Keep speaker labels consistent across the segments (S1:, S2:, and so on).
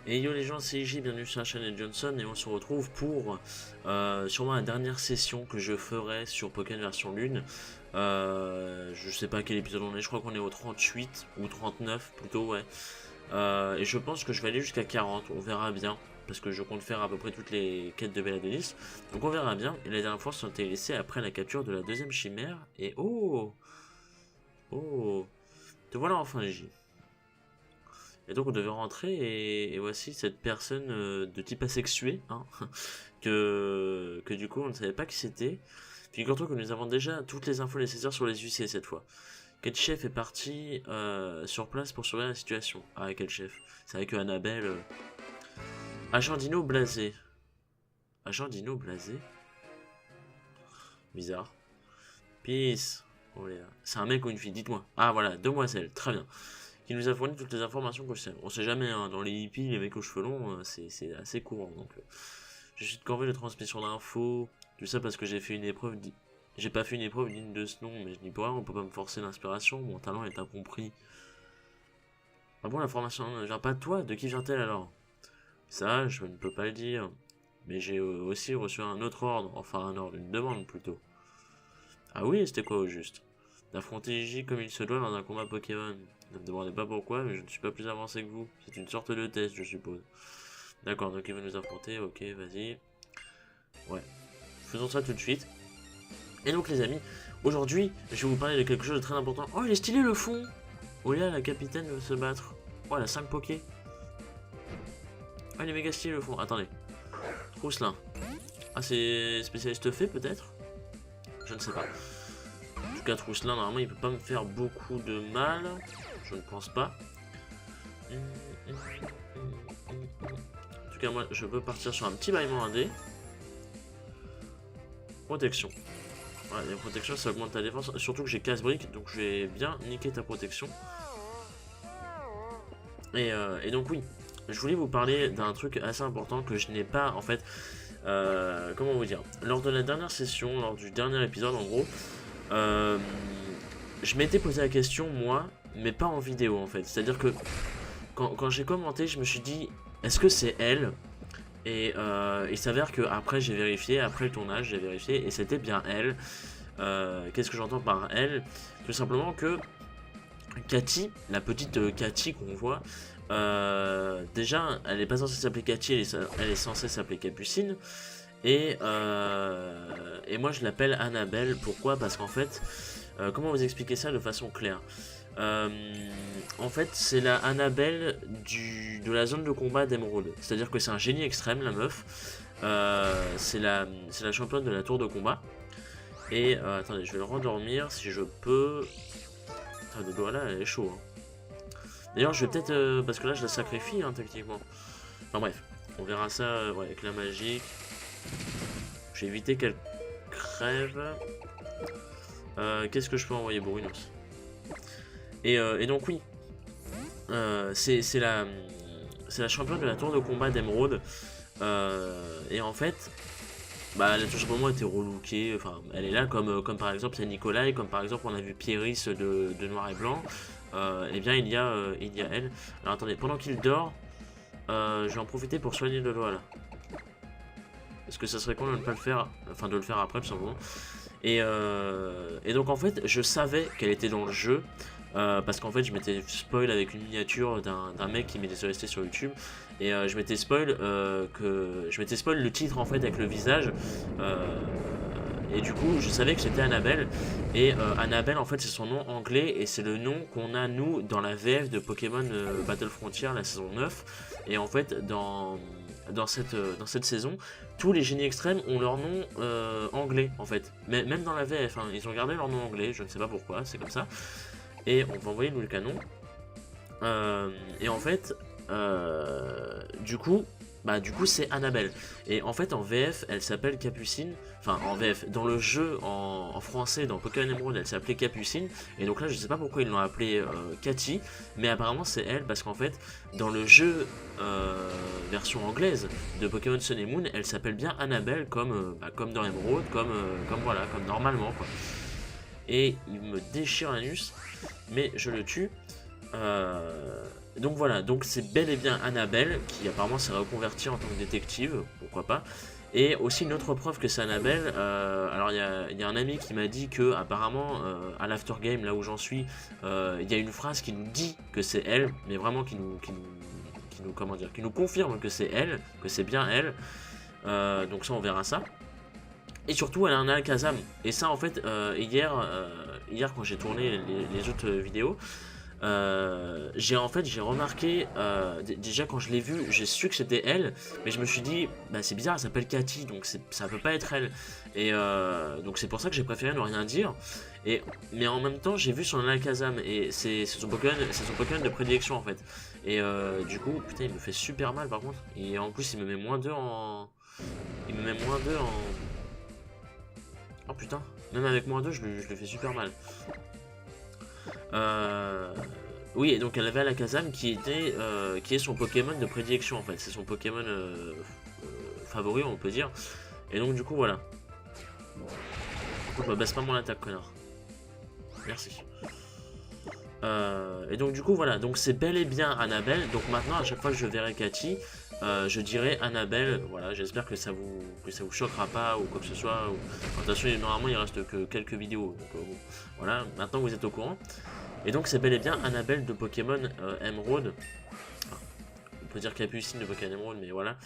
S1: Et yo les gens, c'est IJ, bienvenue sur la chaîne Johnson et on se retrouve pour sûrement la dernière session que je ferai sur Pokémon version lune. Je sais pas quel épisode on est, je crois qu'on est au 38 ou 39 plutôt, ouais. Et je pense que je vais aller jusqu'à 40, on verra bien. Parce que je compte faire à peu près toutes les quêtes de Béladelis. Donc on verra bien. Et la dernière fois, on s'était laissé après la capture de la deuxième chimère. Et oh, oh, te voilà enfin IJ. Et donc on devait rentrer et voici cette personne de type asexué, hein, que du coup on ne savait pas qui c'était. Figure-toi que nous avons déjà toutes les infos nécessaires sur les UC cette fois. Quel chef est parti sur place pour surveiller la situation? Ah, quel chef? C'est vrai que Annabelle... Agent Dino blasé. Agent Dino blasé? Bizarre. Peace. Oh là. C'est un mec ou une fille? Dites-moi. Ah voilà, demoiselle, très bien. Qui nous a fourni toutes les informations que je sais. On sait jamais, hein, dans les hippies, les mecs aux cheveux longs, c'est assez courant. Donc, je suis de corvée de transmission d'infos. Tout ça parce que j'ai fait une épreuve. J'ai pas fait une épreuve digne de ce nom, mais je n'y peux rien, on peut pas me forcer l'inspiration. Mon talent est incompris. Ah bon, l'information ne vient pas de toi? De qui vient-elle alors? Ça, je ne peux pas le dire. Mais j'ai aussi reçu un autre ordre, enfin un ordre, une demande plutôt. Ah oui, c'était quoi au juste? D'affronter Iji comme il se doit dans un combat Pokémon. Ne me demandez pas pourquoi, mais je ne suis pas plus avancé que vous. C'est une sorte de test, je suppose. D'accord, donc il veut nous affronter, ok, vas-y. Ouais, faisons ça tout de suite. Et donc les amis, aujourd'hui, je vais vous parler de quelque chose de très important. Oh, il est stylé le fond! Oh là, la capitaine veut se battre. Oh, elle a 5 Poké. Oh, il est méga stylé le fond. Attendez. Trousselin. Ah, c'est spécialiste fait peut-être? Je ne sais pas. En tout cas, Trousselin, normalement, il peut pas me faire beaucoup de mal. Je ne pense pas. En tout cas, moi, je peux partir sur un petit bâillement indé. Protection. Voilà, la protection, ça augmente ta défense. Surtout que j'ai casse-brique, donc je vais bien niquer ta protection. Et donc, oui, je voulais vous parler d'un truc assez important que je n'ai pas, en fait... comment vous dire? Lors de la dernière session, lors du dernier épisode, en gros... je m'étais posé la question, moi, mais pas en vidéo, en fait. C'est-à-dire que, quand j'ai commenté, je me suis dit, est-ce que c'est elle? Et il s'avère que après j'ai vérifié, après le tournage j'ai vérifié et c'était bien elle. Qu'est-ce que j'entends par elle? Tout simplement que Cathy, la petite Cathy qu'on voit, déjà elle n'est pas censée s'appeler Cathy, elle est censée s'appeler Capucine. Et moi je l'appelle Annabelle, pourquoi? Parce qu'en fait, comment vous expliquer ça de façon claire? En fait, c'est la Annabelle de la zone de combat d'Emeraude. C'est-à-dire que c'est un génie extrême, la meuf. C'est la championne de la tour de combat. Et attendez, je vais le rendormir si je peux. Putain, le doigt là, elle est chaud. Hein. D'ailleurs, je vais peut-être. Parce que là, je la sacrifie, hein, techniquement. Enfin bref, on verra ça ouais, avec la magique. Je vais éviter qu'elle crève. Qu'est-ce que je peux envoyer, Brunos? Et donc oui, c'est la championne de la tour de combat d'Emeraude. Et en fait, bah, elle a tout simplement été relookée. Enfin, elle est là comme par exemple il y a Nikolai, comme par exemple on a vu Pieris de Noir et Blanc. Et bien il y a elle. Alors attendez, pendant qu'il dort, je vais en profiter pour soigner le doigt là. Parce que ça serait con de ne pas le faire, enfin de le faire après tout simplement. Et donc en fait, je savais qu'elle était dans le jeu. Parce qu'en fait je m'étais spoil avec une miniature d'un mec qui m'était resté sur YouTube et je m'étais spoil le titre en fait avec le visage et du coup je savais que c'était Annabelle et Annabelle en fait c'est son nom anglais et c'est le nom qu'on a nous dans la VF de Pokémon Battle Frontier la saison 9 et en fait dans cette saison tous les génies extrêmes ont leur nom anglais en fait mais même dans la VF hein, ils ont gardé leur nom anglais, je ne sais pas pourquoi, c'est comme ça. Et on va envoyer le canon. Et en fait, du coup c'est Annabelle. Et en fait en VF elle s'appelle Capucine. Enfin en VF, dans le jeu en français, dans Pokémon Emerald elle s'appelait Capucine. Et donc là je sais pas pourquoi ils l'ont appelée Cathy. Mais apparemment c'est elle parce qu'en fait dans le jeu version anglaise de Pokémon Sun et Moon elle s'appelle bien Annabelle comme dans Emerald, comme voilà, comme normalement quoi. Et il me déchire l'anus, mais je le tue. Donc voilà, donc c'est bel et bien Annabelle qui apparemment s'est reconvertie en tant que détective, pourquoi pas. Et aussi une autre preuve que c'est Annabelle, alors il y a un ami qui m'a dit que apparemment à l'aftergame, là où j'en suis, il y a une phrase qui nous dit que c'est elle, mais vraiment comment dire, qui nous confirme que c'est elle, que c'est bien elle. Donc ça on verra ça. Et surtout elle a un Alakazam. Et ça en fait hier quand j'ai tourné les autres vidéos, j'ai remarqué déjà quand je l'ai vu, j'ai su que c'était elle, mais je me suis dit bah c'est bizarre, elle s'appelle Cathy, donc ça peut pas être elle. Et donc c'est pour ça que j'ai préféré ne rien dire. Mais en même temps j'ai vu son Alakazam et c'est son Pokémon de prédilection en fait. Et du coup putain il me fait super mal par contre. Et en plus il me met -2 en. Il me met -2 en. Oh putain, même avec -2 je le fais super mal. Oui, et donc elle avait Alakazam qui est son Pokémon de prédilection en fait. C'est son Pokémon favori, on peut dire. Et donc du coup voilà. Pourquoi baisse pas mon attaque, connard. Merci. Et donc du coup voilà, donc c'est bel et bien Annabelle. Donc maintenant à chaque fois que je verrai Cathy, je dirai Annabelle. Voilà, j'espère que ça vous choquera pas ou quoi que ce soit. De toute façon normalement il reste que quelques vidéos. Donc bon, voilà, maintenant vous êtes au courant. Et donc c'est bel et bien Annabelle de Pokémon Emerald. Enfin, on peut dire Capucine de Pokémon Emerald, mais voilà.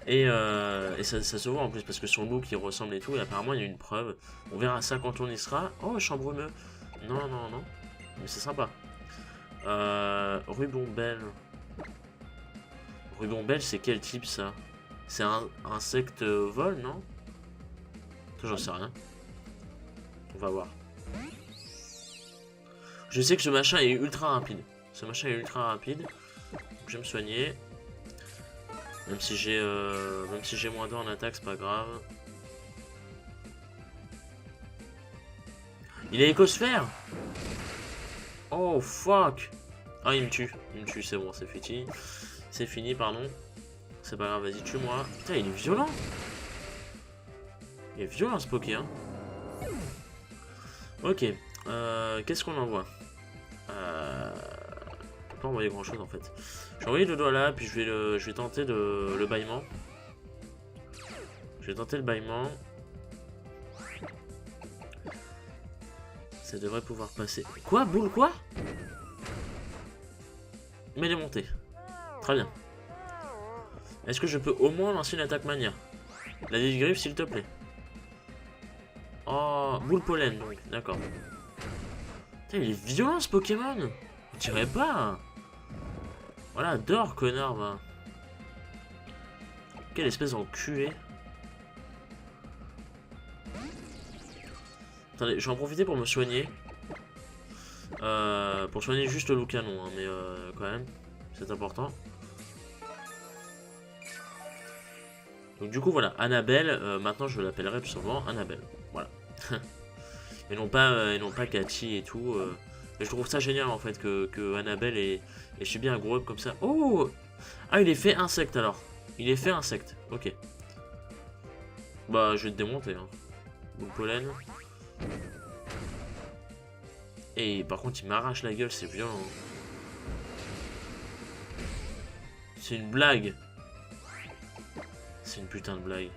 S1: Et ça se voit en plus parce que son look il ressemble et tout. Et apparemment il y a une preuve. On verra ça quand on y sera. Oh, chambrumeux. Non, non, non. Mais c'est sympa. Rubombelle. Rubombelle, c'est quel type ça? C'est un insecte vol, non? J'en sais rien. On va voir. Je sais que ce machin est ultra rapide. Ce machin est ultra rapide. Je vais me soigner. Même si j'ai -2 en attaque, c'est pas grave. Il est écosphère. Oh fuck. Ah il me tue, c'est bon, c'est fini. C'est fini, pardon. C'est pas grave, vas-y, tue-moi. Putain, il est violent. Il est violent ce Poké, hein. Ok, qu'est-ce qu'on envoie? On peut pas envoyer grand chose en fait. Je vais envoyer le doigt là, puis je vais tenter le bâillement. Je vais tenter le bâillement. Ça devrait pouvoir passer. Quoi? Boule quoi? Mais il est monté. Très bien. Est-ce que je peux au moins lancer une attaque mania? La griffe s'il te plaît. Oh, boule pollen donc, d'accord. Putain, il est violent ce Pokémon. On dirait pas. Voilà, dors connard va. Quelle espèce d'enculé. Attendez, je vais en profiter pour me soigner. Pour soigner juste le loup canon, hein, mais quand même, c'est important. Donc du coup voilà, Annabelle, maintenant je l'appellerai tout simplement Annabelle. Voilà. et non pas Cathy et tout. Et je trouve ça génial en fait que Annabelle ait subi un gros up comme ça. Oh! Ah il est fait insecte alors. Il est fait insecte, ok. Bah je vais te démonter hein. Boule pollen. Et par contre il m'arrache la gueule, c'est violent. C'est une blague. C'est une putain de blague.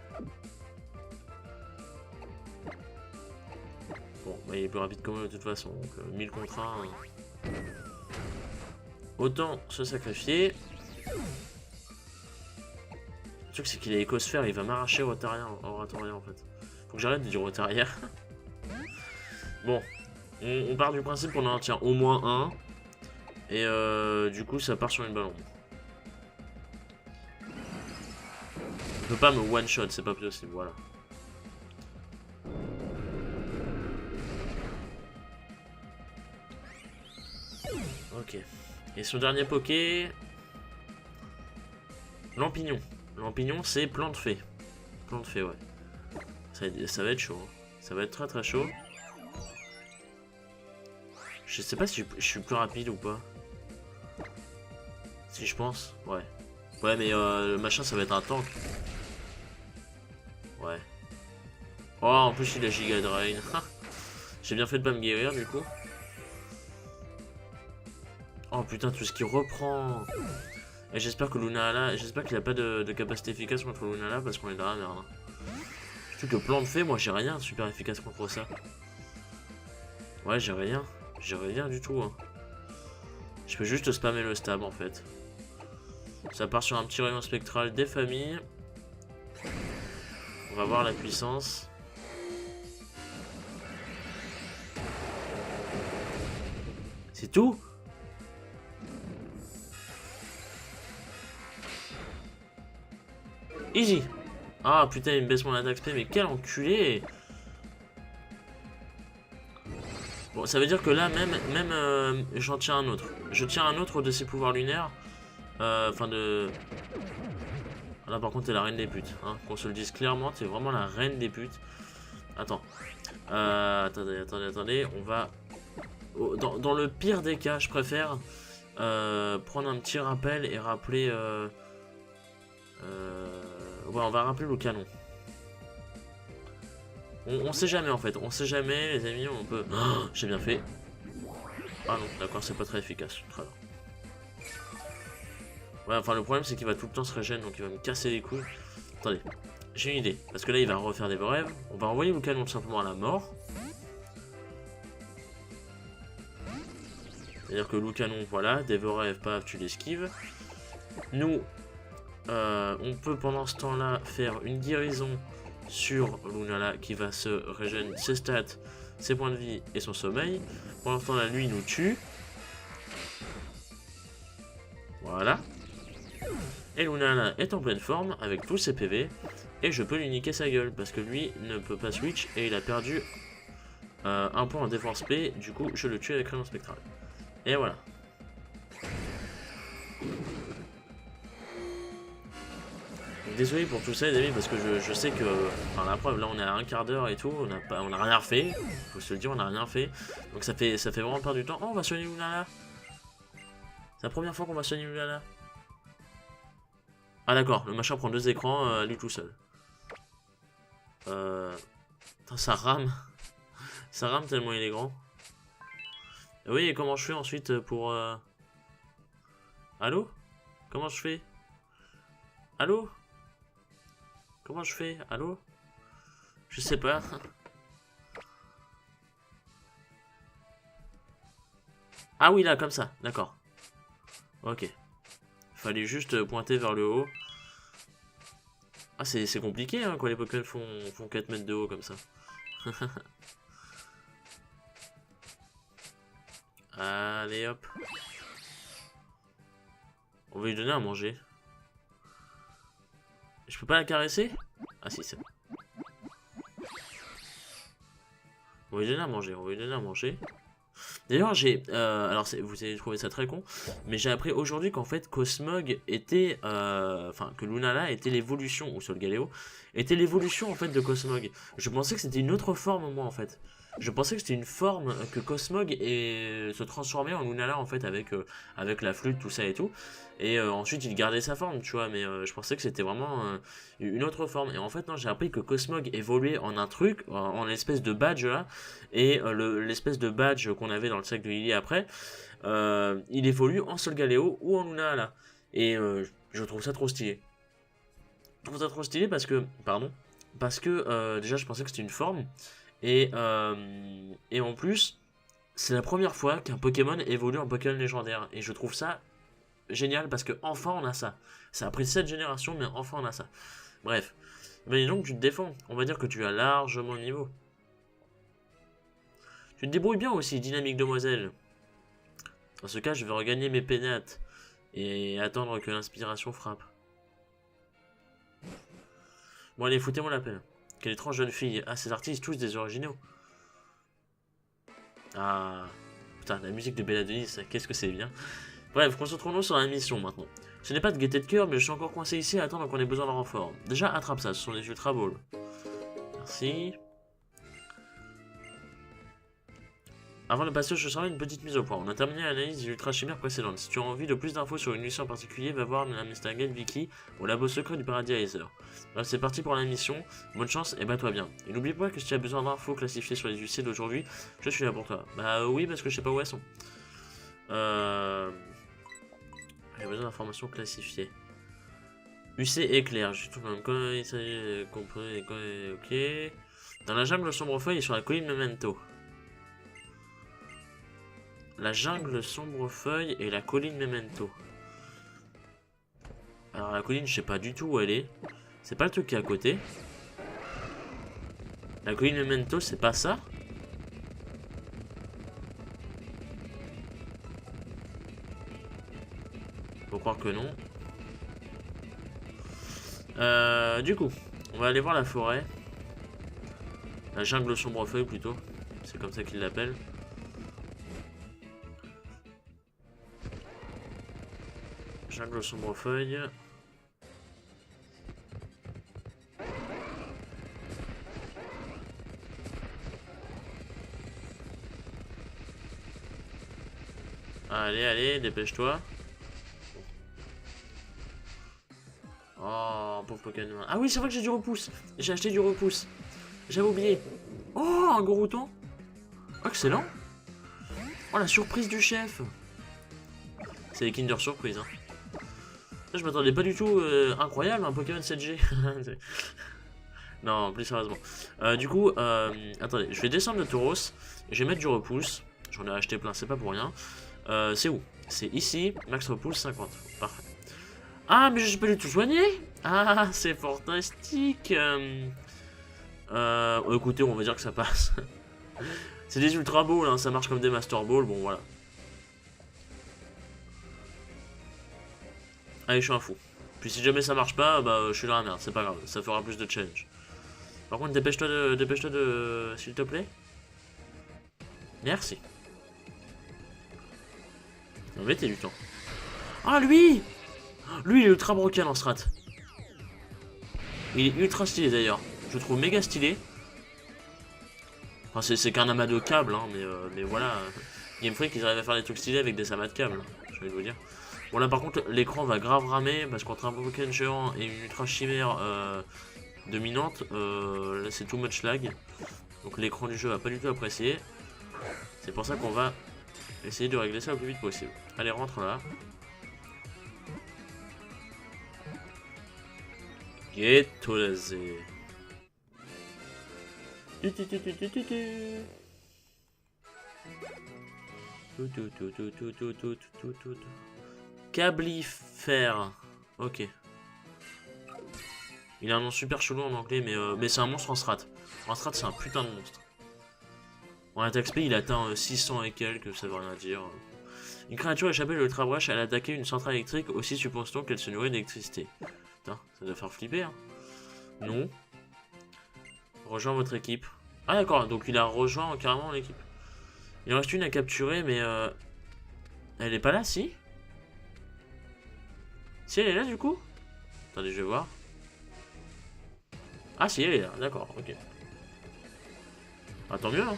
S1: Bon, bah il est plus rapide que moi de toute façon, donc 1000 contre 1. Hein. Autant se sacrifier. Le truc c'est qu'il est écosphère, il va m'arracher Rotarien en fait. Faut que j'arrête de dire Rotarien. Bon, on part du principe qu'on en tient au moins un. Et du coup ça part sur une ballon. On peut pas me one shot, c'est pas possible, voilà. Ok. Et son dernier Poké. Lampignon. Lampignon c'est plante fée. Plante fée, ouais. Ça va être chaud. Hein. Ça va être très très chaud. Je sais pas si je suis plus rapide ou pas. Si je pense, ouais. Ouais mais le machin ça va être un tank. Ouais. Oh en plus il a Giga Drain. J'ai bien fait de pas me guérir du coup. Oh putain, tout ce qui reprend. Et j'espère que Lunala, j'espère qu'il a pas de capacité efficace contre Lunala parce qu'on est dans la merde. Surtout que plan de fée, moi j'ai rien de super efficace contre ça. Ouais, j'ai rien. J'ai rien du tout. Hein. Je peux juste spammer le stab en fait. Ça part sur un petit rayon spectral des familles. On va voir la puissance. C'est tout? Easy. Ah putain, il me baisse mon attaque spé, mais quel enculé. Bon, ça veut dire que là, même j'en tiens un autre. Je tiens un autre de ses pouvoirs lunaires. Enfin de... Là par contre t'es la reine des putes. Hein. Qu'on se le dise clairement, t'es vraiment la reine des putes. Attends. Attendez. On va... Dans le pire des cas, je préfère prendre un petit rappel et rappeler... Ouais, on va rappeler le canon. On sait jamais en fait, on sait jamais les amis, on peut... Oh, j'ai bien fait. Ah non, d'accord, c'est pas très efficace. Très bien. Ouais, enfin le problème c'est qu'il va tout le temps se régénérer, donc il va me casser les couilles. Attendez, j'ai une idée. Parce que là il va refaire des brèves. On va envoyer le canon tout simplement à la mort. C'est-à-dire que le canon, voilà, des rêves, paf, tu l'esquives. Nous, on peut pendant ce temps-là faire une guérison sur Lunala qui va se régénérer ses stats, ses points de vie et son sommeil. Pendant ce temps-là, lui, il nous tue. Voilà. Et Lunala est en pleine forme avec tous ses PV. Et je peux lui niquer sa gueule parce que lui ne peut pas switch et il a perdu un point en défense P. Du coup, je le tue avec rayon spectral. Et voilà. Désolé pour tout ça les amis parce que je sais que enfin la preuve là on est à un quart d'heure et tout, on a rien refait, faut se le dire, on a rien fait. Donc ça fait vraiment perdre du temps. Oh, on va soigner Lunala. C'est la première fois qu'on va soigner Lunala. Ah d'accord, le machin prend 2 écrans lui tout seul. Putain, ça rame. Ça rame tellement il est grand. Et oui, et comment je fais ensuite pour Allô? Comment je fais? Allô? Comment je fais? Allô? Je sais pas. Ah oui, là, comme ça. D'accord. Ok. Fallait juste pointer vers le haut. Ah, c'est compliqué, hein, quand les Pokémon font 4 mètres de haut, comme ça. Allez, hop. On va lui donner à manger. Je peux pas la caresser? Ah si, c'est bon. On va lui donner à manger, on va lui donner à manger. D'ailleurs, j'ai... alors, vous avez trouvé ça très con, mais j'ai appris aujourd'hui qu'en fait, Cosmog était... Enfin, que Lunala était l'évolution, ou Solgaleo, était l'évolution, en fait, de Cosmog. Je pensais que c'était une autre forme, moi, en fait. Je pensais que c'était une forme que Cosmog se transformait en Lunala, en fait, avec la flûte, tout ça et tout. Et ensuite, il gardait sa forme, tu vois, mais je pensais que c'était vraiment une autre forme. Et en fait, non, j'ai appris que Cosmog évoluait en un truc, en espèce de badge, là. Et l'espèce de badge qu'on avait dans le sac de Lily après, il évolue en Solgaleo ou en Lunala. Et je trouve ça trop stylé. Je trouve ça trop stylé parce que... Pardon. Parce que déjà, je pensais que c'était une forme. Et en plus, c'est la première fois qu'un Pokémon évolue en Pokémon légendaire. Et je trouve ça génial parce que enfin on a ça. Ça a pris 7 générations, mais enfin on a ça. Bref. Mais donc tu te défends. On va dire que tu as largement le niveau. Tu te débrouilles bien aussi, dynamique demoiselle. Dans ce cas, je vais regagner mes pénates et attendre que l'inspiration frappe. Bon allez, foutez-moi la peine. Quelle étrange jeune fille. Ah, ces artistes, tous des originaux. Ah, putain, la musique de Bella Denis, qu'est-ce que c'est bien. Bref, concentrons-nous sur la mission maintenant. Ce n'est pas de gaieté de cœur, mais je suis encore coincé ici à attendre qu'on ait besoin de renfort. Déjà, attrape ça, ce sont des Ultra Balls. Merci. Avant de passer au chemin, une petite mise au point. On a terminé l'analyse des Ultra Chimères précédentes. Si tu as envie de plus d'infos sur une mission en particulier, va voir la Mr. Guide Wiki au labo secret du Paradis Aether. Bref, c'est parti pour la mission. Bonne chance et bats-toi bien. Et n'oublie pas que si tu as besoin d'infos classifiées sur les UC d'aujourd'hui, je suis là pour toi. Bah oui, parce que je sais pas où elles sont. J'ai besoin d'informations classifiées. UC éclair, je trouve même quand il s'agit compris. Ok. Dans la jungle sombrefeuille et sur la colline Memento. La jungle sombrefeuille et la colline Memento. Alors la colline, je sais pas du tout où elle est. C'est pas le truc qui est à côté. La colline Memento, c'est pas ça? Faut croire que non. Du coup, on va aller voir la forêt. La jungle sombrefeuille plutôt. C'est comme ça qu'ils l'appellent. Jungle sombrefeuille. Allez, allez, dépêche-toi. Oh, pauvre Pokémon. Ah oui, c'est vrai que j'ai du repousse. J'ai acheté du repousse. J'avais oublié. Oh, un Gorouton. Excellent. Oh, la surprise du chef. C'est les Kinder Surprise. Hein. Là, je m'attendais pas du tout. Incroyable, un Pokémon 7G. Non, plus sérieusement. Du coup, attendez, je vais descendre de Tauros. Je vais mettre du repousse. J'en ai acheté plein, c'est pas pour rien. C'est où? C'est ici, max repousse 50. Parfait. Ah, mais je peux du tout soigner. Ah, c'est fantastique. Écoutez, on va dire que ça passe. C'est des Ultra Balls, hein, ça marche comme des Master Balls, bon voilà. Allez, je suis un fou. Puis si jamais ça marche pas, bah je suis dans la merde, c'est pas grave, ça fera plus de challenge. Par contre, dépêche-toi de... S'il te plaît. Merci. On va mettre du temps. Ah, lui! Lui, il est ultra broken en strat. Il est ultra stylé d'ailleurs. Je le trouve méga stylé. Enfin, c'est qu'un amas de câbles, hein, mais voilà. Game Freak, ils arrivent à faire des trucs stylés avec des amas de câbles. Je vais vous dire. Bon, là par contre, l'écran va grave ramer parce qu'entre un Pokémon géant et une ultra chimère dominante, là c'est too much lag. Donc l'écran du jeu va pas du tout apprécier. C'est pour ça qu'on va essayer de régler ça le plus vite possible. Allez, rentre là. Getolazé. Cablifère. Ok. Il a un nom super chelou en anglais, mais c'est un monstre en strat. En strat, c'est un putain de monstre. En attaque speed, il atteint 600 et quelques, ça veut rien dire. Une créature échappée de l'Ultra Brush, elle a attaqué une centrale électrique, aussi suppose-t-on qu'elle se nourrit d'électricité. Putain, ça doit faire flipper, hein. Non. Rejoins votre équipe. Ah d'accord, donc il a rejoint carrément l'équipe. Il en reste une à capturer, mais elle est pas là, si? Si elle est là du coup? Attendez, je vais voir. Ah si, elle est là, d'accord, ok. Ah, tant mieux, hein.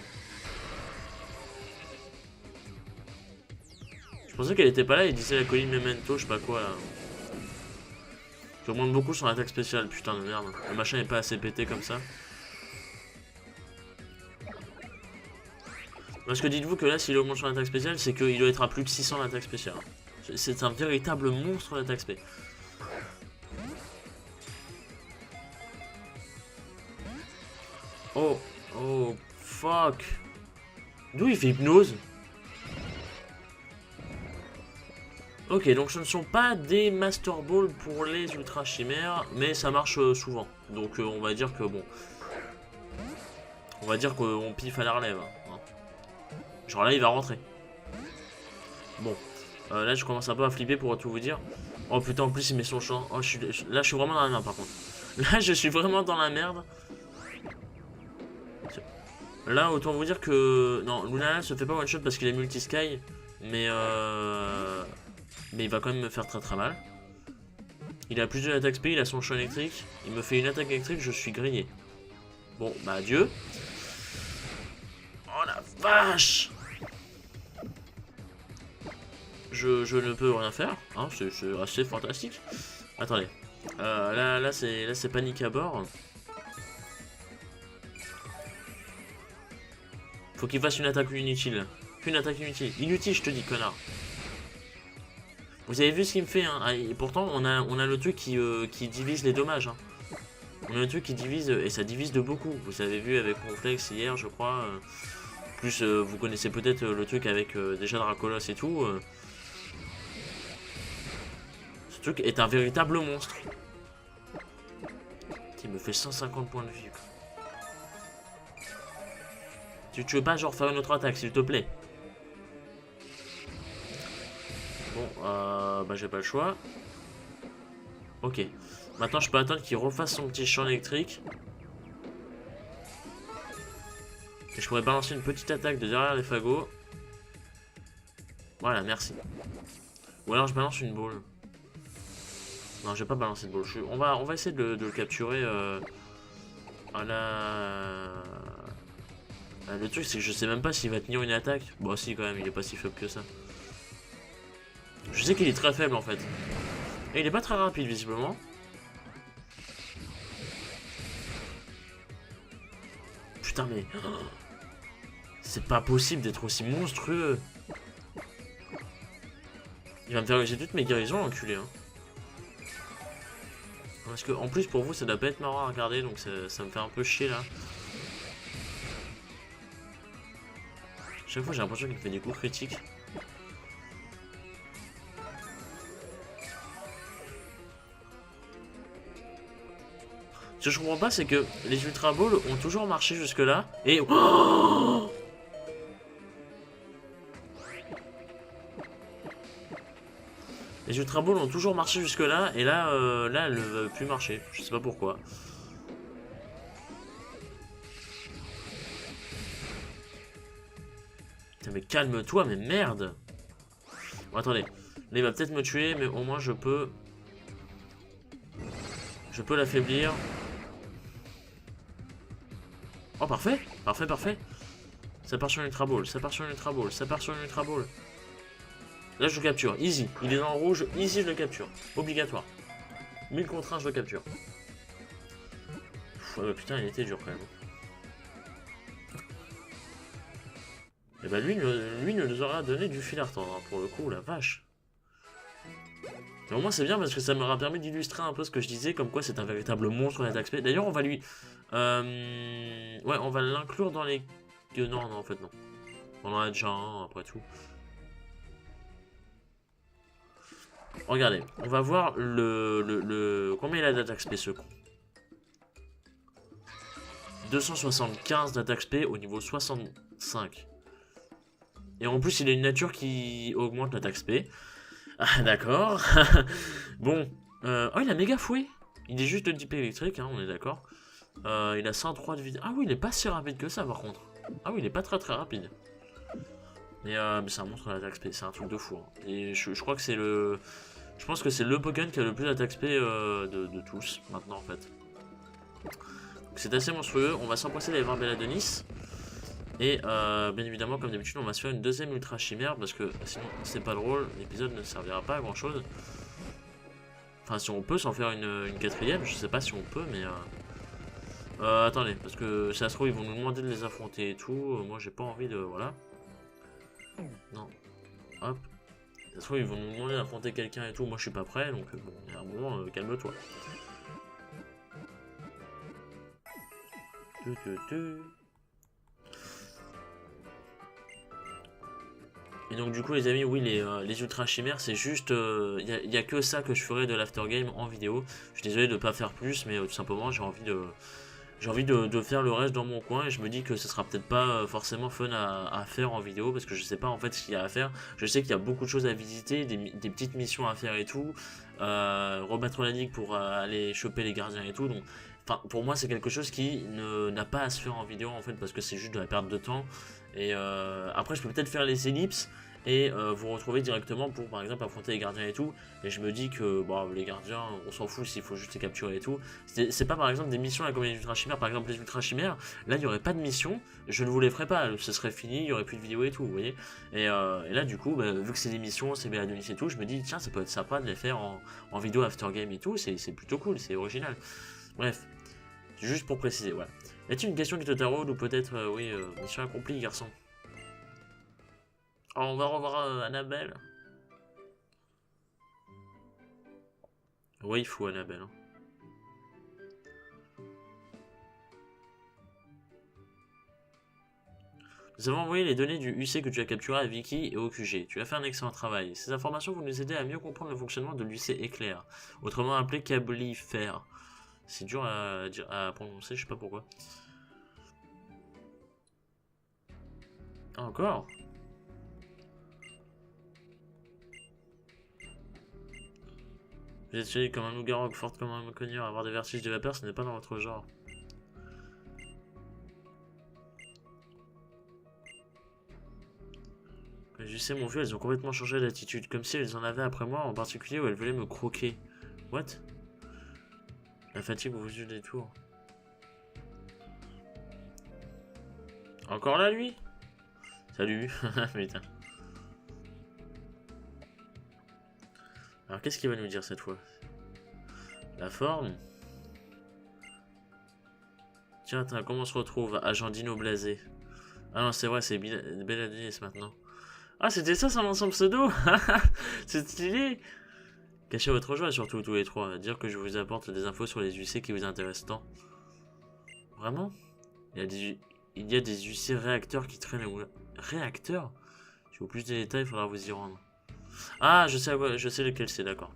S1: Je pensais qu'elle était pas là, il disait la colline Memento, je sais pas quoi là. J'augmente beaucoup son attaque spéciale, putain de merde. Le machin est pas assez pété comme ça. Parce que dites-vous que là, s'il augmente son attaque spéciale, c'est qu'il doit être à plus de 600 d'attaque spéciale. C'est un véritable monstre d'attaque spé. Oh, oh, fuck. D'où il fait hypnose? Ok, donc ce ne sont pas des Master Balls pour les Ultra Chimères, mais ça marche souvent. Donc on va dire que bon. On va dire qu'on piffe à la relève. Hein. Genre là, il va rentrer. Bon. Là, je commence un peu à flipper pour tout vous dire. Oh putain, en plus, il met son champ. Oh, là, je suis vraiment dans la merde par contre. Là, je suis vraiment dans la merde. Là, autant vous dire que... Non, Lunala se fait pas one shot parce qu'il est multi-sky. Mais il va quand même me faire très très mal. Il a plus de l'attaque speed, il a son champ électrique. Il me fait une attaque électrique, je suis grillé. Bon, bah adieu. Oh la vache! Je ne peux rien faire, hein, c'est assez fantastique. Attendez, là c'est panique à bord. Faut qu'il fasse une attaque inutile. Une attaque inutile. Inutile, je te dis, connard. Vous avez vu ce qu'il me fait, hein. Ah, et pourtant, on a le truc qui divise les dommages. Hein. On a le truc qui divise, et ça divise de beaucoup. Vous avez vu avec Ronflex hier, je crois. Plus, vous connaissez peut-être le truc avec déjà Dracolos et tout. Ce truc est un véritable monstre. Il me fait 150 points de vie. Tu veux pas genre faire une autre attaque, s'il te plaît? Bon, bah j'ai pas le choix. Ok. Maintenant, je peux attendre qu'il refasse son petit champ électrique. Et je pourrais balancer une petite attaque de derrière les fagots. Voilà, merci. Ou alors je balance une boule. Non, je vais pas balancer de boule. On va essayer de le capturer à la... Le truc, c'est que je sais même pas s'il va tenir une attaque. Bon, si, quand même, il est pas si faible que ça. Je sais qu'il est très faible en fait. Et il est pas très rapide, visiblement. Putain, mais... C'est pas possible d'être aussi monstrueux. Il va me faire réussir toutes mes guérisons, l'enculé. Hein. Parce que, en plus, pour vous, ça doit pas être marrant à regarder, donc ça me fait un peu chier, là. Chaque fois, j'ai l'impression qu'il me fait des coups critiques. Ce que je comprends pas, c'est que les Ultra Balls ont toujours marché jusque-là, et... Oh, les Ultra Balls ont toujours marché jusque-là, et là, là, elles ne veulent plus marcher. Je sais pas pourquoi. Putain, mais calme-toi, mais merde. Bon, attendez. Là, il va peut-être me tuer, mais au moins, je peux... Je peux l'affaiblir. Oh, parfait. Parfait, parfait. Ça part sur une Ultra Ball, ça part sur une Ultra Ball, ça part sur une Ultra Ball. Là, je le capture. Easy. Il est dans le rouge. Easy, je le capture. Obligatoire. 1000 contre 1, je le capture. Pff, ouais, putain, il était dur quand même. Et bah, lui nous aura donné du fil à retordre, hein, pour le coup, la vache. Mais au moins, c'est bien parce que ça m'aura permis d'illustrer un peu ce que je disais, comme quoi c'est un véritable monstre d'attaque spé. D'ailleurs, on va lui. Ouais, on va l'inclure dans les. Non, non, en fait, non. On en a déjà un, après tout. Regardez, on va voir combien il a d'attaque spé ce con. 275 d'attaque spé au niveau 65. Et en plus, il a une nature qui augmente l'attaque spé. Ah, d'accord. Bon. Oh, il a méga fouet. Il est juste de type électrique, hein, on est d'accord. Il a 103 de vitesse. Ah oui, il est pas si rapide que ça, par contre. Ah oui, il est pas très très rapide. Mais c'est un monstre d'attaque spé, c'est un truc de fou. Hein. Et je crois que c'est le... Je pense que c'est le Pokémon qui a le plus d'attaque spé de tous, maintenant, en fait. C'est assez monstrueux. On va s'empresser d'aller voir Belladenis. Et bien évidemment, comme d'habitude, on va se faire une deuxième ultra chimère parce que sinon c'est pas drôle, l'épisode ne servira pas à grand chose. Enfin, si on peut s'en faire une quatrième, je sais pas si on peut, mais attendez, parce que si ça se trouve, ils vont nous demander de les affronter et tout. Moi, j'ai pas envie de. Voilà. Non. Hop. Si ça se trouve, ils vont nous demander d'affronter quelqu'un et tout. Moi, je suis pas prêt, donc bon, il y a un moment, calme-toi. Et donc du coup les amis, oui, les ultra chimères, c'est juste, il y a que ça que je ferai de l'aftergame en vidéo. Je suis désolé de ne pas faire plus, mais tout simplement j'ai envie de faire le reste dans mon coin et je me dis que ce sera peut-être pas forcément fun à faire en vidéo parce que je sais pas en fait ce qu'il y a à faire. Je sais qu'il y a beaucoup de choses à visiter, des petites missions à faire et tout, rebattre la ligue pour aller choper les gardiens et tout. Donc, enfin, pour moi c'est quelque chose qui n'a pas à se faire en vidéo en fait parce que c'est juste de la perte de temps. Et après je peux peut-être faire les ellipses et vous retrouver directement pour par exemple affronter les gardiens et tout. Et je me dis que bon, les gardiens, on s'en fout s'il faut juste les capturer et tout. C'est pas par exemple des missions comme les ultra chimères. Par exemple les ultra chimères, là il n'y aurait pas de mission, je ne vous les ferai pas, ce serait fini, il n'y aurait plus de vidéo et tout, vous voyez. Et là du coup, bah, vu que c'est des missions, c'est Belladenis et tout, je me dis tiens ça peut être sympa de les faire en vidéo after game et tout, c'est plutôt cool, c'est original. Bref, juste pour préciser, voilà. Y a-t-il une question qui te taraude ou peut-être, oui, mission accomplie garçon. Oh, on va revoir Annabelle. Waifu Annabelle. Hein. Nous avons envoyé les données du UC que tu as capturé à Vicky et au QG. Tu as fait un excellent travail. Ces informations vont nous aider à mieux comprendre le fonctionnement de l'UC éclair, autrement appelé cablifère. C'est dur à prononcer, je sais pas pourquoi. Ah, encore? Vous êtes solide comme un loup-garou, forte comme un cogneur, avoir des vertiges de vapeur, ce n'est pas dans votre genre. Je sais, mon vieux, elles ont complètement changé d'attitude, comme si elles en avaient après moi, en particulier où elles voulaient me croquer. What? La fatigue vous yeux des tours. Encore là, lui? Salut. Putain. Alors, qu'est-ce qu'il va nous dire cette fois? La forme? Tiens, comment on se retrouve? Agent Dino Blasé. Ah non, c'est vrai, c'est Belladis maintenant. Ah, c'était ça son ensemble pseudo. C'est stylé. Cachez votre joie, surtout tous les trois. Dire que je vous apporte des infos sur les UC qui vous intéressent tant. Vraiment? Il y a des UC réacteurs qui traînent où là? Réacteurs? Si vous voulez plus de détails, il faudra vous y rendre. Ah, je sais lequel c'est, d'accord.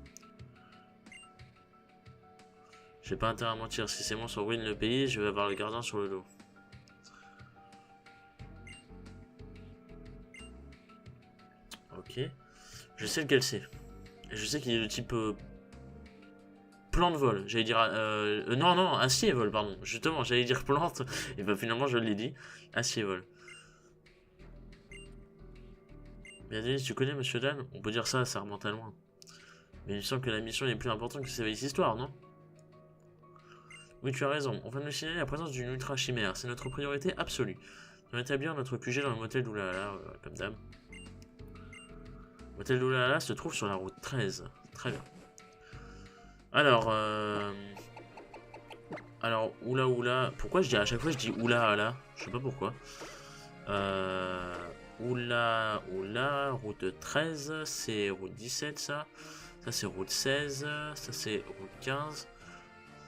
S1: J'ai pas intérêt à mentir. Si c'est moi sur Win le pays, je vais avoir le gardien sur le dos. Ok. Je sais lequel c'est. Je sais qu'il est de type plan de vol. J'allais dire... non, acier vol, pardon. Justement, j'allais dire plante. Et bah finalement, je l'ai dit. Acier vol. Bien Denis, tu connais Monsieur Dan? On peut dire ça, ça remonte à loin. Mais il me semble que la mission est plus importante que cette histoire, non? Oui, tu as raison. On vient de me signaler la présence d'une ultra chimère. C'est notre priorité absolue. Nous établir notre QG dans le motel d'Oulala, comme d'hab. Le motel d'Oulala se trouve sur la route 13. Très bien. Alors, oula. Pourquoi à chaque fois je dis oula, je sais pas pourquoi. Oula, route 13, c'est route 17 ça. Ça c'est route 16, ça c'est route 15.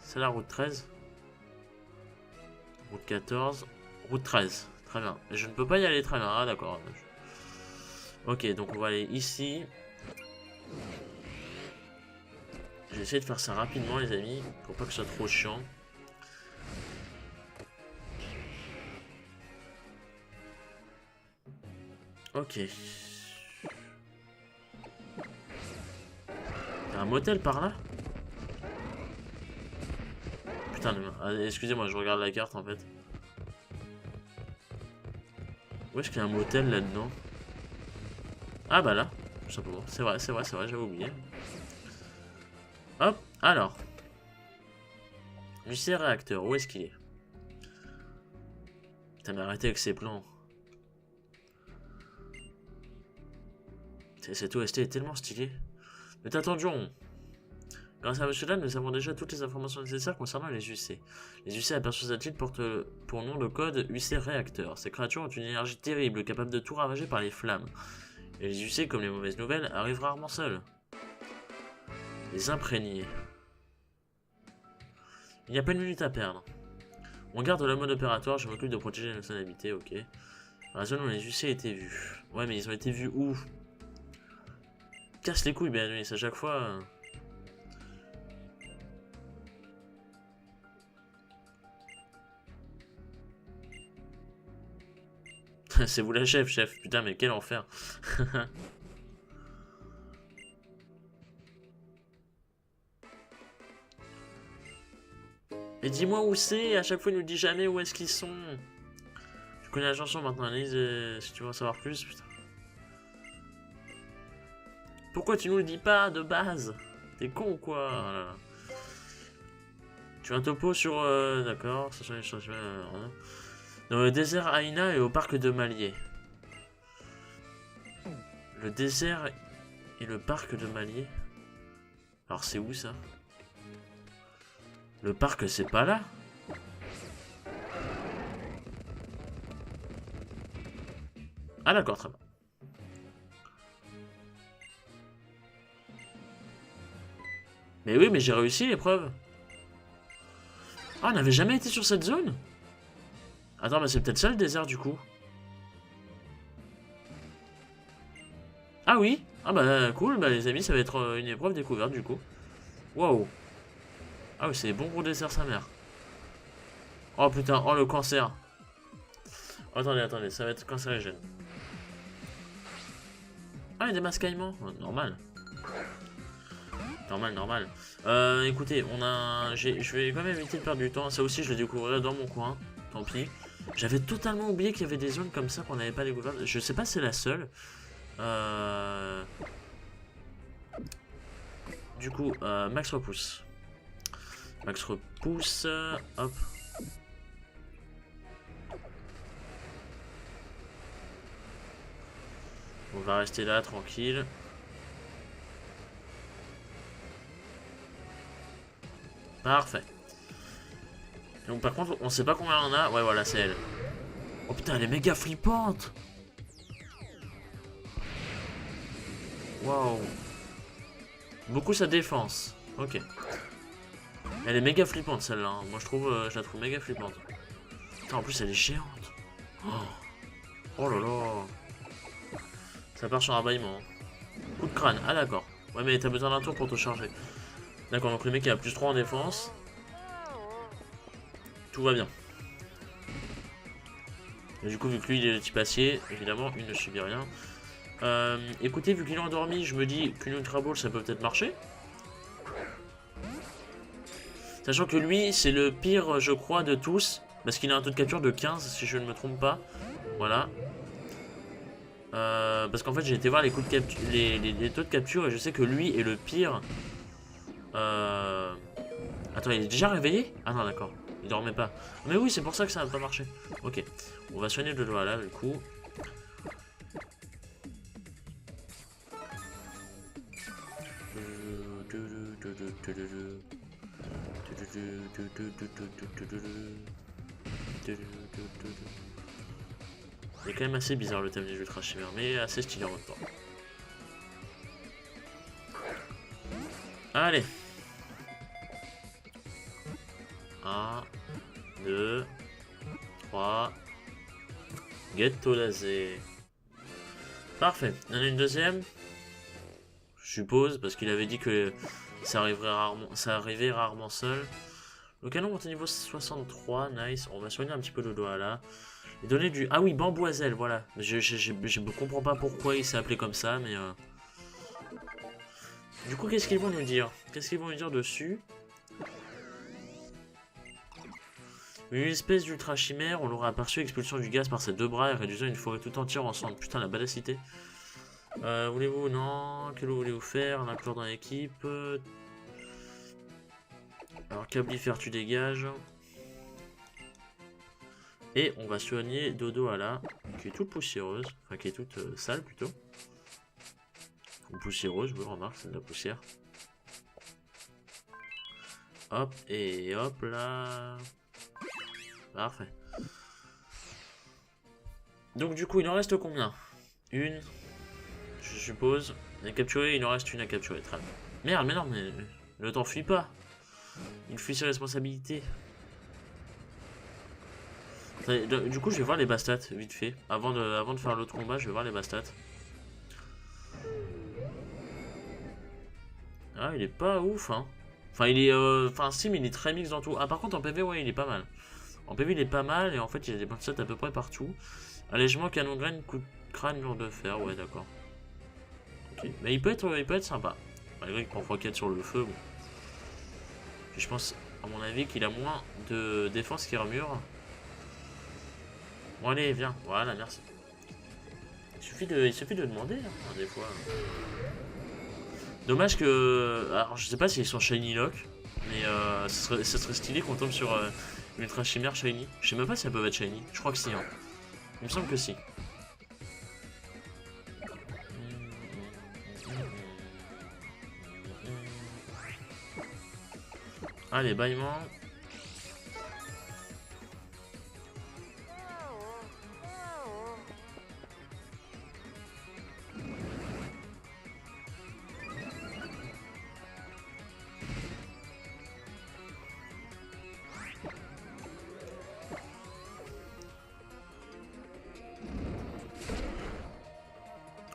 S1: C'est la route 13. Route 14, route 13. Très bien. Je ne peux pas y aller très bien. Ah d'accord. Ok, donc on va aller ici. Je vais essayer de faire ça rapidement les amis, pour pas que ce soit trop chiant. Ok. Il y a un motel par là? Putain, excusez-moi, je regarde la carte en fait. Où est-ce qu'il y a un motel là-dedans? Ah bah là, tout simplement. C'est vrai, j'avais oublié. Hop, alors. Lycée réacteur, où est-ce qu'il est? Putain, mais arrêtez avec ces plans. Cette OST est tellement stylée. Mais attention. Grâce à Monsieur Dan, nous avons déjà toutes les informations nécessaires concernant les UC. Les UC aperçus satellites portent pour nom de code UC réacteur. Ces créatures ont une énergie terrible, capable de tout ravager par les flammes. Et les UC, comme les mauvaises nouvelles, arrivent rarement seuls. Les imprégner. Il n'y a pas une minute à perdre. On garde le mode opératoire, je m'occupe de protéger nos zones habitées, ok. La zone où les UC étaient vus. Ouais, mais ils ont été vus où? Casse les couilles, bien à chaque fois. C'est vous la chef. Putain, mais quel enfer. Et dis-moi où c'est, à chaque fois il nous dit jamais où est-ce qu'ils sont. Je connais la chanson maintenant, Annelise, si tu veux en savoir plus, putain. Pourquoi tu nous le dis pas de base? T'es con ou quoi? Oh là là. Tu as un topo sur... D'accord, ça change... Dans le désert Aïna et au parc de Malier. Le désert et le parc de Malier. Alors c'est où ça? Le parc c'est pas là? Ah d'accord, très bien. Mais oui, mais j'ai réussi l'épreuve. Ah, on n'avait jamais été sur cette zone? Attends, bah c'est peut-être ça le désert du coup. Ah oui. Ah bah cool, bah les amis, ça va être une épreuve découverte du coup. Waouh. Ah oui, c'est bon gros désert sa mère. Oh putain, oh le cancer. Attendez, attendez, ça va être cancérigène. Ah, il y a des masques caïmans. Normal. Normal, normal. Écoutez, je vais quand même éviter de perdre du temps. Ça aussi, je le découvrirai dans mon coin. Tant pis. J'avais totalement oublié qu'il y avait des zones comme ça qu'on n'avait pas découvert. Je sais pas si c'est la seule. Du coup, Max repousse. Max repousse. Hop. On va rester là, tranquille. Parfait. Donc par contre, on sait pas combien on a. Ouais, voilà, c'est elle. Oh putain, elle est méga flippante. Waouh. Beaucoup sa défense. Ok. Elle est méga flippante celle-là. Hein. Moi je la trouve méga flippante. Putain, en plus elle est géante. Oh, oh là là. Ça part sur un bâillement. Coup de crâne. Ah d'accord. Ouais mais t'as besoin d'un tour pour te charger. D'accord, donc le mec il a plus 3 en défense. Tout va bien. Et du coup vu que lui il est le type acier, évidemment il ne subit rien. Écoutez, vu qu'il est endormi, je me dis qu'une Ultra Ball ça peut peut-être marcher. Sachant que lui, c'est le pire, je crois, de tous. Parce qu'il a un taux de capture de 15, si je ne me trompe pas. Voilà. Parce qu'en fait, j'ai été voir les, coups de capture, les taux de capture et je sais que lui est le pire. Attends, il est déjà réveillé? Ah non, d'accord. Il dormait pas. Mais oui, c'est pour ça que ça n'a pas marché. Ok. On va soigner le doigt là, du coup. Il est quand même assez bizarre le thème des ultra chimères, mais assez stylé en même temps. Allez. 1, 2, 3. Ghetto laser. Parfait. Il y en a une deuxième. Je suppose, parce qu'il avait dit que ça arrivait rarement seul. Le canon monte au niveau 63, nice. On va soigner un petit peu le doigt là. Et donner du... Ah oui, bamboiselle, voilà. Je ne comprends pas pourquoi il s'est appelé comme ça, mais... Du coup, qu'est-ce qu'ils vont nous dire? Qu'est-ce qu'ils vont nous dire dessus? Une espèce d'ultra chimère, on l'aura aperçu expulsion du gaz par ses 2 bras et réduisant une forêt tout entière ensemble. Putain, la badacité. Voulez-vous? Non. Que voulez-vous faire? L'inclure dans l'équipe. Alors, Cablifer, tu dégages. Et on va soigner Dodo Ala, qui est toute poussiéreuse. Enfin, qui est toute sale plutôt. Ou poussiéreuse, je remarque, c'est de la poussière. Hop, et hop là. Parfait. Donc du coup, il en reste combien? Une, je suppose. À capturer, il en reste une à capturer. Très bien. Merde, mais non, mais ne t'enfuis pas. Il fuit ses responsabilités. Du coup, je vais voir les bastats, vite fait. Avant de faire l'autre combat, je vais voir les bastats. Ah, il est pas ouf, hein. Enfin, il est... Enfin, si, mais il est très mix dans tout. Ah, par contre, en PV, ouais, il est pas mal. En PV, il est pas mal, et en fait, il y a des bastats à peu près partout. Allègement, canon de graine, coup de crâne, mur de fer, ouais, d'accord. Ok, mais il peut être sympa. Malgré qu'il prend croquette sur le feu, bon. Puis je pense, à mon avis, qu'il a moins de défense qu'Armure. Bon, allez, viens. Voilà, merci. Il suffit de demander, hein, des fois. Dommage que... Alors, je sais pas s'ils sont Shiny Lock, mais ce serait stylé qu'on tombe sur une Ultra Chimère Shiny. Je sais même pas si elles peuvent être Shiny. Je crois que si, hein. Il me semble que si. Allez, bâillement.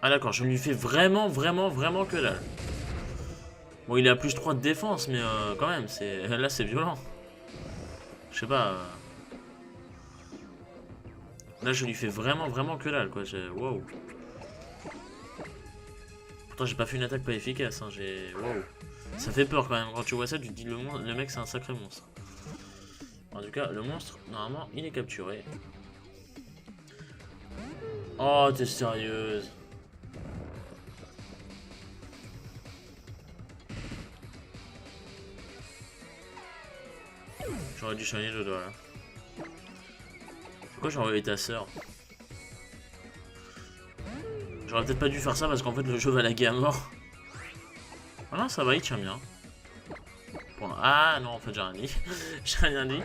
S1: Ah d'accord, je lui fais vraiment que dalle. Bon, il est à plus 3 de défense, mais quand même, là c'est violent. Je sais pas. Là, je lui fais vraiment que dalle, quoi. Waouh. Pourtant, j'ai pas fait une attaque pas efficace. Hein. Waouh. Ça fait peur quand même. Quand tu vois ça, tu te dis le mec, c'est un sacré monstre. En tout cas, le monstre, normalement, il est capturé. Oh, t'es sérieuse? J'aurais dû soigner le doigt là. Pourquoi j'ai envoyé ta sœur? J'aurais peut-être pas dû faire ça parce qu'en fait le jeu va laguer à mort. Ah non, ça va, il tient bien. Bon, ah non, en fait j'ai rien dit. J'ai rien dit.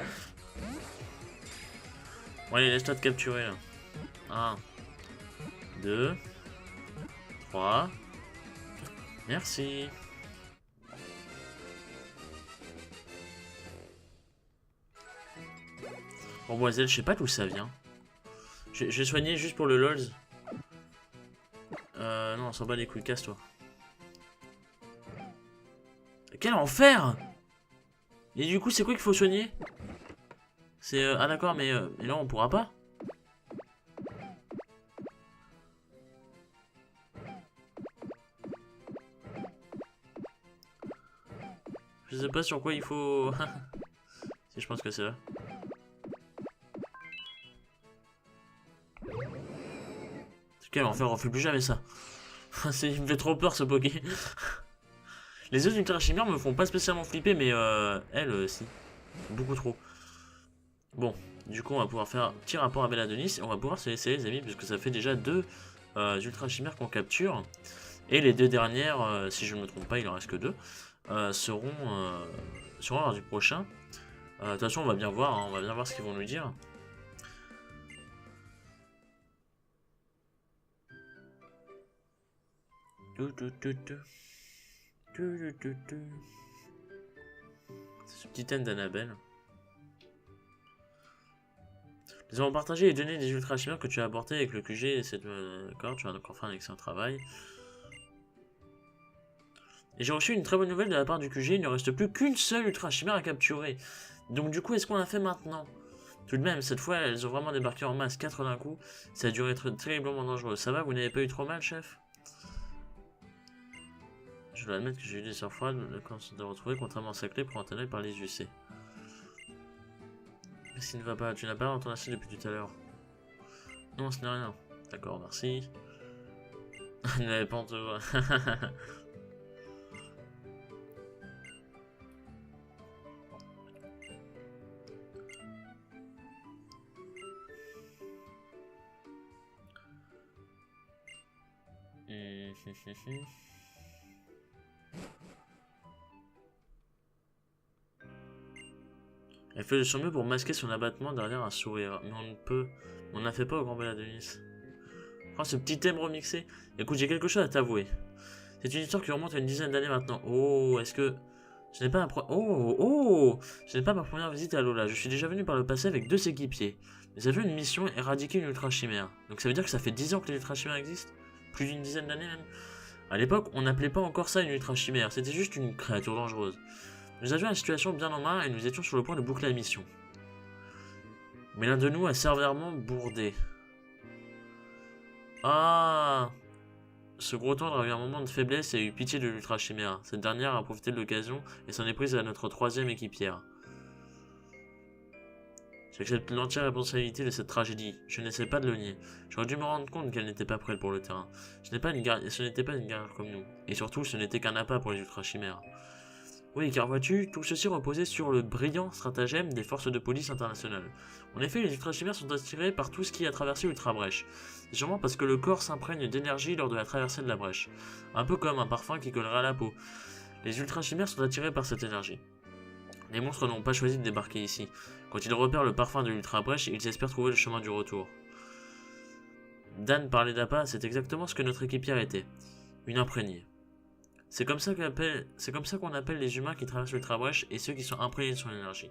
S1: Bon allez, laisse-toi te capturer là. 1, 2, 3. Merci. Bon, Boiselle, je sais pas d'où ça vient. Je vais soigner juste pour le LOLs. Non, on s'en bat les couilles, casse-toi. Quel enfer! Et du coup, c'est quoi qu'il faut soigner? C'est... ah d'accord, mais là, on pourra pas? Je sais pas sur quoi il faut... si, je pense que c'est là. Quel enfer, on fait plus jamais ça. Il me fait trop peur ce Poké. Les autres Ultra Chimères me font pas spécialement flipper, mais elles, si. Beaucoup trop. Bon, du coup, on va pouvoir faire un petit rapport à Belladenis et on va pouvoir se laisser, les amis, puisque ça fait déjà 2 Ultra Chimères qu'on capture. Et les 2 dernières, si je ne me trompe pas, il en reste que 2, seront lors du prochain. De toute façon, on va bien voir, hein, on va bien voir ce qu'ils vont nous dire. C'est ce petit thème d'Annabelle. Nous avons partagé les données des ultra chimères que tu as apportées avec le QG et cette... D'accord, tu as encore fait un excellent travail. Et j'ai reçu une très bonne nouvelle de la part du QG, il ne reste plus qu'une seule ultra chimère à capturer. Donc du coup, est-ce qu'on l'a fait maintenant? Tout de même, cette fois, elles ont vraiment débarqué en masse, 4 d'un coup. Ça a dû être terriblement dangereux. Ça va, vous n'avez pas eu trop mal, chef? Je dois admettre que j'ai eu des sueurs froides quand on s'est retrouvé contrairement à sa clé pour entraîner par les UC. Qu'est-ce qui ne va pas? Tu n'as pas entendu assez depuis tout à l'heure? Non, ce n'est rien. D'accord, merci. Il n'avait pas entendu. Elle fait de son mieux pour masquer son abattement derrière un sourire, mais on n'a fait pas au grand Belladenis. Oh, ce petit thème remixé. Écoute, j'ai quelque chose à t'avouer. C'est une histoire qui remonte à une dizaine d'années maintenant. Oh, est-ce que... Ce n'est pas ce n'est pas ma première visite à Lola. Je suis déjà venu par le passé avec 2 équipiers. Nous avions une mission, éradiquer une ultra chimère. Donc ça veut dire que ça fait 10 ans que les ultra chimères existent? Plus d'une dizaine d'années même. À l'époque, on n'appelait pas encore ça une ultra chimère. C'était juste une créature dangereuse. Nous avions la situation bien en main et nous étions sur le point de boucler la mission. Mais l'un de nous a sévèrement bourdé. Ah! Ce gros tendre a eu un moment de faiblesse et a eu pitié de l'ultra chimère. Cette dernière a profité de l'occasion et s'en est prise à notre 3e équipière. J'accepte l'entière responsabilité de cette tragédie. Je n'essaie pas de le nier. J'aurais dû me rendre compte qu'elle n'était pas prête pour le terrain. Ce n'était pas une guerrière comme nous. Et surtout, ce n'était qu'un appât pour les ultra chimères. Oui, car vois-tu, tout ceci reposait sur le brillant stratagème des forces de police internationales. En effet, les ultra-chimères sont attirés par tout ce qui a traversé l'ultra-brèche. C'est sûrement parce que le corps s'imprègne d'énergie lors de la traversée de la brèche. Un peu comme un parfum qui collerait à la peau. Les ultra-chimères sont attirés par cette énergie. Les monstres n'ont pas choisi de débarquer ici. Quand ils repèrent le parfum de l'ultra-brèche, ils espèrent trouver le chemin du retour. Dan parlait d'appât, c'est exactement ce que notre équipière était. Une imprégnée. C'est comme ça qu'on appelle les humains qui traversent l'ultra-brèche et ceux qui sont imprégnés de son énergie.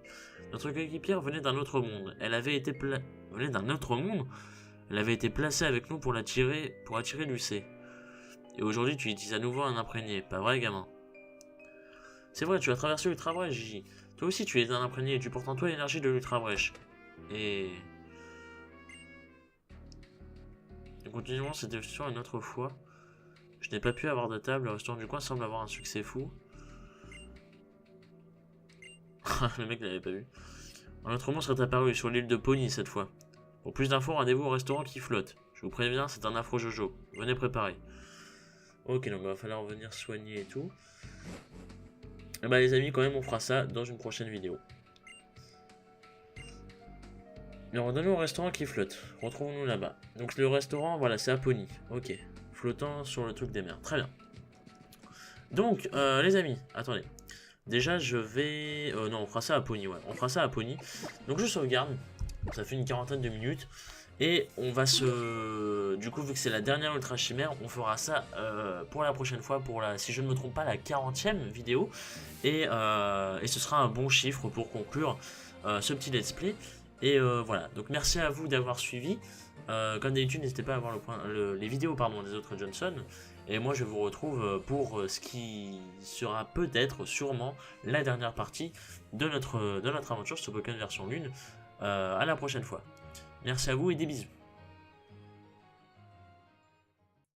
S1: Notre coéquipière venait d'un autre monde. Elle avait été placée avec nous pour attirer l'UC. Et aujourd'hui, tu utilises à nouveau un imprégné. Pas vrai, gamin? C'est vrai, tu as traversé l'ultra brèche, Gigi. Toi aussi, tu es un imprégné et tu portes en toi l'énergie de l'ultra brèche. Et... Nous continuons cette discussion une autre fois. Je n'ai pas pu avoir de table. Le restaurant du coin semble avoir un succès fou. Le mec l'avait pas vu. Un autre monstre est apparu sur l'île de Pony cette fois. Pour plus d'infos, rendez-vous au restaurant qui flotte. Je vous préviens, c'est un afro Jojo. Venez préparer. Ok, donc il va falloir venir soigner et tout. Et bah les amis, quand même, on fera ça dans une prochaine vidéo. Alors, retournons au restaurant qui flotte. Retrouvons-nous là-bas. Donc le restaurant, voilà, c'est à Pony. Ok. Flottant sur le truc des mers. Très bien. Donc, les amis, attendez. Déjà, je vais... non, on fera ça à Pony, ouais. On fera ça à Pony. Donc je sauvegarde. Ça fait une quarantaine de minutes. Et on va se... Du coup, vu que c'est la dernière Ultra Chimère, on fera ça pour la prochaine fois, pour la, si je ne me trompe pas, la 40e vidéo. Et ce sera un bon chiffre pour conclure ce petit let's play. Et voilà, donc merci à vous d'avoir suivi. Comme d'habitude, n'hésitez pas à voir les vidéos des autres Johnson. Et moi, je vous retrouve pour ce qui sera peut-être, sûrement, la dernière partie de notre aventure sur Pokémon version 1. À la prochaine fois. Merci à vous et des bisous.